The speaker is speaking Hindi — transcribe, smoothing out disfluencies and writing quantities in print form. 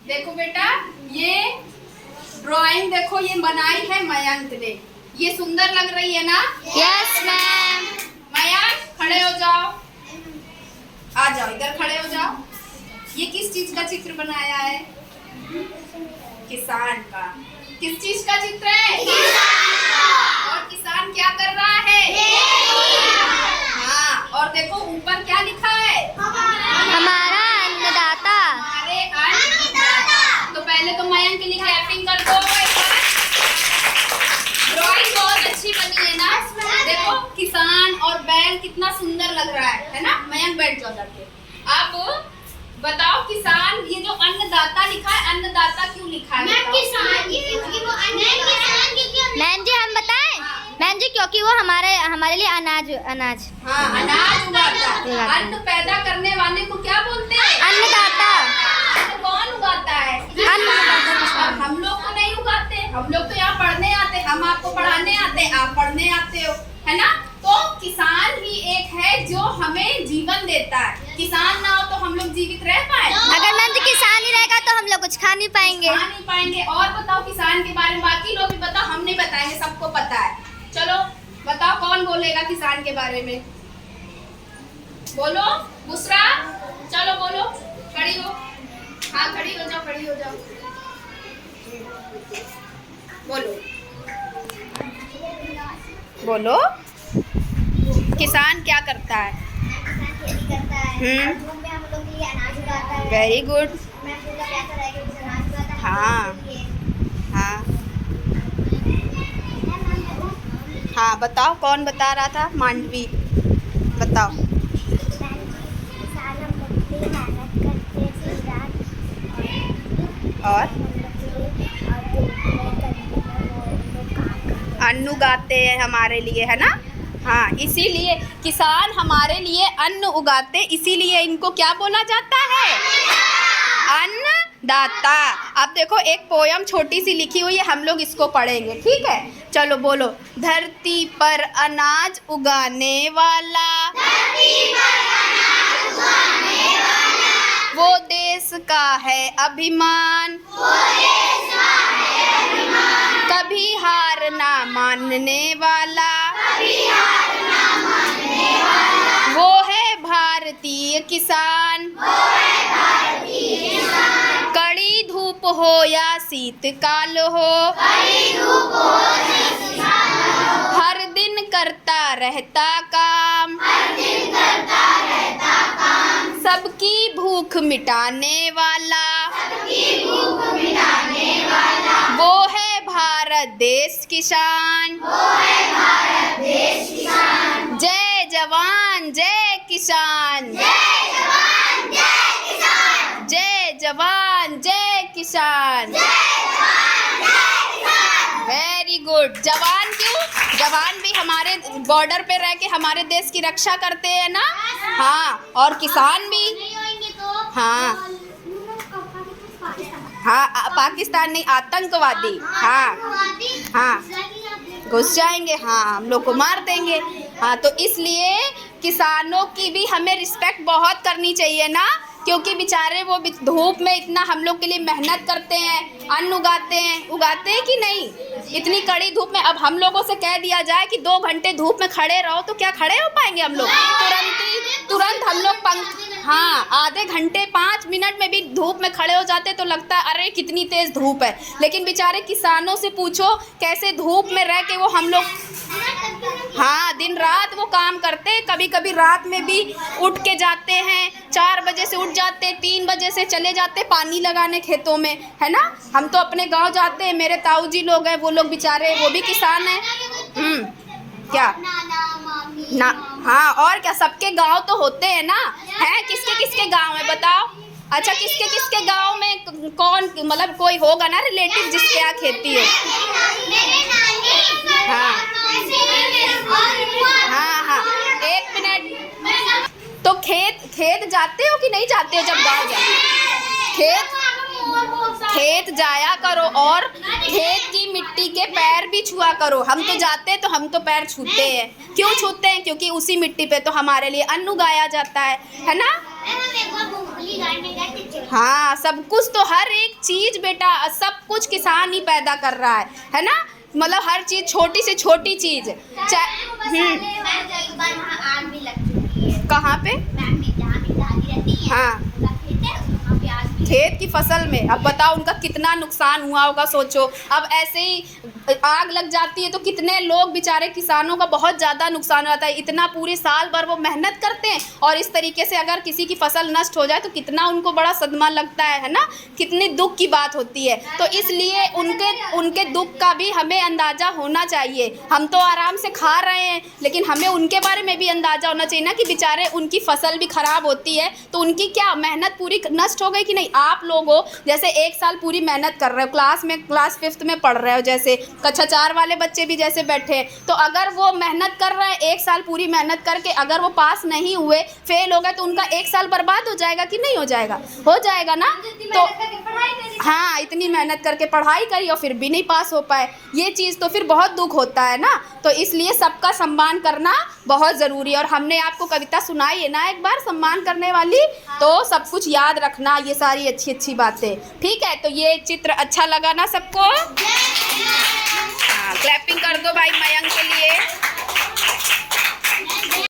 देखो बेटा, ये ड्राइंग देखो, ये बनाई है मयंक ने। ये सुंदर लग रही है ना? Yes ma'am. मयंक खड़े हो जाओ, आ जाओ, इधर खड़े हो जाओ। ये किस चीज का चित्र बनाया है? किसान का। किस चीज का चित्र है? और किसान क्या कर रहा है? हाँ, और देखो ऊपर क्या लिखा है? हमारा अन्नदाता। हमारे अन्नदाता। तो पहले तो मयंक के लिए क्लैपिंग कर दो। ड्राइंग बहुत अच्छी बनी है ना? देखो किसान और बैल कितना सुंदर लग रहा है ना? मयंक बैठ जाओ जाके। अब बताओ, किसान, ये जो अन्नदाता लिखा है, अन्नदाता क्यों लिखा है? मैम जी हम बताएं? मैम जी क्योंकि वो हमारे लिए अनाज। हाँ, अनाज उगाता है। अन्न पैदा करने वाले को क्या बोलते हैं? अन्नदाता। तो कौन उगाता है? अन्नदाता। हम लोग तो नहीं उगाते, हम लोग तो यहाँ पढ़ने आते, हम आपको पढ़ाने आते, आप पढ़ने आते हो, है ना? तो किसान ही एक है जो हमें जीवन देता है। किसान ना हो तो हम लोग जीवित रह पाए? अगर मैम जी किसान ही रहेगा तो हम लोग कुछ खा नहीं पाएंगे। खा नहीं पाएंगे। और बताओ किसान के बारे में, बाकी लोग भी बताओ, हम नहीं बताएंगे, सबको पता है। चलो बताओ, कौन बोलेगा किसान के बारे में? बोलो बुसरा, चलो बोलो, खड़ी हो। हाँ खड़ी हो जाओ, खड़ी हो जाओ, बोलो बोलो। किसान क्या करता है? Very good. हाँ हाँ हाँ, बताओ कौन बता रहा था? मांडवी, बताओ। और अन्न उगाते हैं हमारे लिए, है ना? हाँ, इसीलिए किसान हमारे लिए अन्न उगाते, इसीलिए इनको क्या बोला जाता है? अन्नदाता। अब देखो एक पोयम छोटी सी लिखी हुई है, हम लोग इसको पढ़ेंगे, ठीक है? चलो बोलो। धरती पर अनाज उगाने वाला, वो देश का है अभिमान, कभी हार ना मानने वाला, वो है भारतीय किसान। कड़ी धूप हो या शीतकाल हो, हर दिन करता रहता काम, सबकी भूख मिटाने वाला, वो है भारत देश किसान। जय जवान जय किसान, जय जवान जय किसान। Very good. जवान क्यों? जवान भी हमारे बॉर्डर पे रह के हमारे देश की रक्षा करते हैं ना? हाँ, और किसान भी। हाँ हाँ, पाकिस्तान नहीं, आतंकवादी। हाँ हाँ, घुस जाएंगे, हाँ, हम लोग को मार देंगे। हाँ, तो इसलिए किसानों की भी हमें रिस्पेक्ट बहुत करनी चाहिए ना, क्योंकि बेचारे वो धूप में इतना हम लोग के लिए मेहनत करते हैं, अन्न उगाते हैं कि नहीं? इतनी कड़ी धूप में अब हम लोगों से कह दिया जाए कि 2 घंटे धूप में खड़े रहो, तो क्या खड़े हो पाएंगे हम लोग? तुरंत हम लोग हाँ, आधे घंटे 5 मिनट में भी धूप में खड़े हो जाते तो लगता है अरे कितनी तेज धूप है। लेकिन बेचारे किसानों से पूछो कैसे धूप में रह के वो हम लोग, हाँ, दिन रात वो काम करते। कभी कभी रात में भी उठ के जाते हैं, 4 बजे से उठ जाते, 3 बजे से चले जाते पानी लगाने खेतों में, है ना? हम तो अपने गांव जाते हैं, मेरे ताऊ जी लोग हैं, वो लोग बेचारे, वो भी किसान हैं। क्या ना? हाँ, और क्या, सबके गांव तो होते हैं ना? हैं, किसके किसके गांव है बताओ? अच्छा, किसके किसके गांव में कौन, मतलब कोई होगा ना रिलेटिव जिसके यहाँ खेती है? हाँ हाँ हाँ, 1 मिनट। तो खेत जाते हो कि नहीं जाते हो? जब गाँव जाते खेत जाया करो, और खेत की मिट्टी के पैर भी छुआ करो। हम तो जाते हैं तो हम तो पैर छूते हैं। क्यों छूते हैं? क्योंकि उसी मिट्टी पे तो हमारे लिए अन्न उगाया जाता है ना? हाँ, सब कुछ तो हर एक चीज बेटा, सब कुछ किसान ही पैदा कर रहा है ना। मतलब हर चीज, छोटी से छोटी चीज। कहाँ पे? हाँ, खेत की फसल में। अब बताओ उनका कितना नुकसान हुआ होगा, सोचो। अब ऐसे ही आग लग जाती है तो कितने लोग बेचारे किसानों का बहुत ज़्यादा नुकसान होता है। इतना पूरे साल भर वो मेहनत करते हैं और इस तरीके से अगर किसी की फसल नष्ट हो जाए तो कितना उनको बड़ा सदमा लगता है ना, कितनी दुख की बात होती है। तो इसलिए उनके दुख का भी हमें अंदाज़ा होना चाहिए। हम तो आराम से खा रहे हैं, लेकिन हमें उनके बारे में भी अंदाज़ा होना चाहिए ना कि बेचारे उनकी फसल भी ख़राब होती है तो उनकी क्या मेहनत पूरी नष्ट हो गई कि नहीं। आप लोगों जैसे एक साल पूरी मेहनत कर रहे हो, क्लास 5th में पढ़ रहे हो, जैसे कक्षा 4 वाले बच्चे भी जैसे बैठे हैं, तो अगर वो मेहनत कर रहे हैं एक साल पूरी मेहनत करके, अगर वो पास नहीं हुए, फेल हो गए, तो उनका एक साल बर्बाद हो जाएगा कि नहीं हो जाएगा? हो जाएगा ना। तो हाँ, इतनी मेहनत करके पढ़ाई करी और फिर भी नहीं पास हो पाए, ये चीज़ तो फिर बहुत दुख होता है ना। तो इसलिए सबका सम्मान करना बहुत ज़रूरी है। और हमने आपको कविता सुनाई है ना एक बार सम्मान करने वाली, तो सब कुछ याद रखना, ये सारी अच्छी अच्छी बातें, ठीक है। तो ये चित्र अच्छा लगा ना सबको? हाँ, क्लैपिंग कर दो भाई मयंक के लिए।